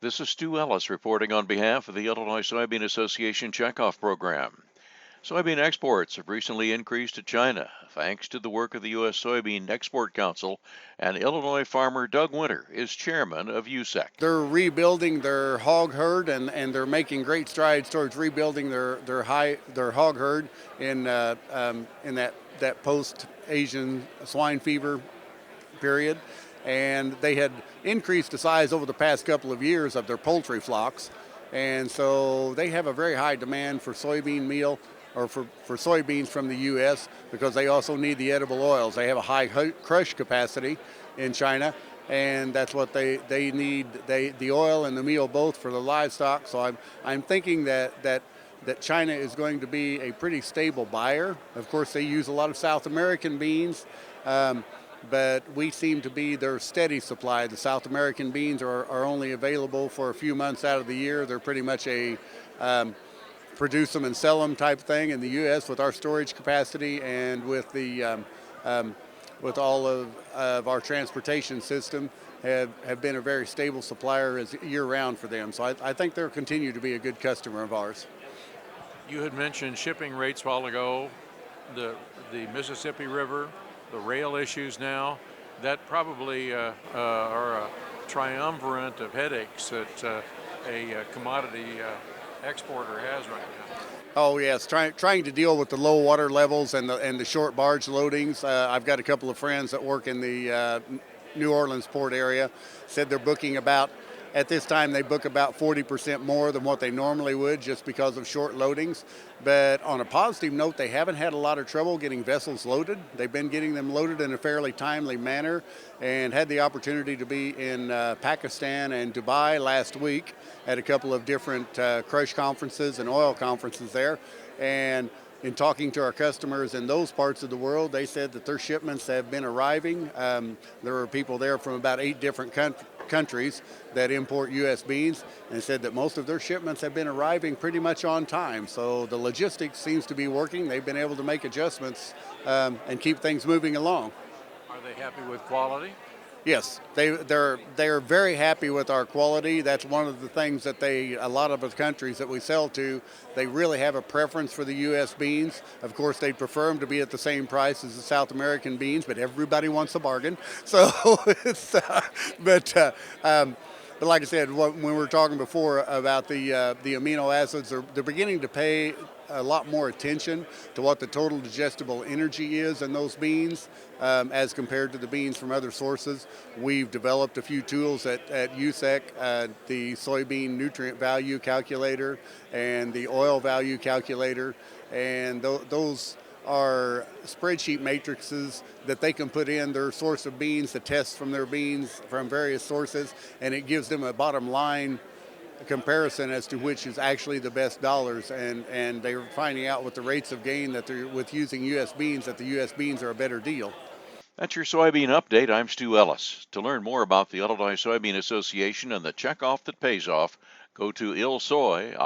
This is Stu Ellis reporting on behalf of the Illinois Soybean Association Checkoff Program. Soybean exports have recently increased to China thanks to the work of the U.S. Soybean Export Council, and Illinois farmer Doug Winter is chairman of USSEC. They're rebuilding their hog herd, and they're making great strides towards rebuilding their hog herd in that post-Asian swine fever period. And they had increased the size over the past couple of years of their poultry flocks, and so they have a very high demand for soybean meal, or for soybeans from the U.S., because they also need the edible oils. They have a high crush capacity in China, and that's what they need, the oil and the meal both for the livestock. So I'm thinking that China is going to be a pretty stable buyer. Of course, they use a lot of South American beans, but we seem to be their steady supply. The South American beans are only available for a few months out of the year. They're pretty much a produce them and sell them type thing. In the U.S., with our storage capacity and with with all of our transportation system, have been a very stable supplier as year-round for them. So I think they'll continue to be a good customer of ours. You had mentioned shipping rates a while ago, the Mississippi River, the rail issues now. That probably are a triumvirate of headaches that a commodity exporter has right now. Oh yes, trying to deal with the low water levels and the short barge loadings. I've got a couple of friends that work in the New Orleans port area. Said they're booking at this time they book about 40% more than what they normally would, just because of short loadings. But on a positive note, they haven't had a lot of trouble getting vessels loaded. They've been getting them loaded in a fairly timely manner, and had the opportunity to be in Pakistan and Dubai last week at a couple of different crush conferences and oil conferences there. And in talking to our customers in those parts of the world, they said that their shipments have been arriving. There were people there from about 8 different countries that import U.S. beans, and said that most of their shipments have been arriving pretty much on time. So the logistics seems to be working. They've been able to make adjustments and keep things moving along. Are they happy with quality? Yes, they're very happy with our quality. That's one of the things that a lot of the countries that we sell to, they really have a preference for the U.S. beans. Of course, they prefer them to be at the same price as the South American beans, but everybody wants a bargain. So, but like I said, when we were talking before about the amino acids, they're beginning to pay a lot more attention to what the total digestible energy is in those beans as compared to the beans from other sources. We've developed a few tools at USSEC, the soybean nutrient value calculator and the oil value calculator, and those are spreadsheet matrices that they can put in their source of beans to test from their beans from various sources, and it gives them a bottom line comparison as to which is actually the best dollars, and they're finding out with the rates of gain that they're with using U.S. beans, that the U.S. beans are a better deal. That's your soybean update. I'm Stu Ellis. To learn more about the Illinois Soybean Association and the checkoff that pays off, go to ilsoy.org.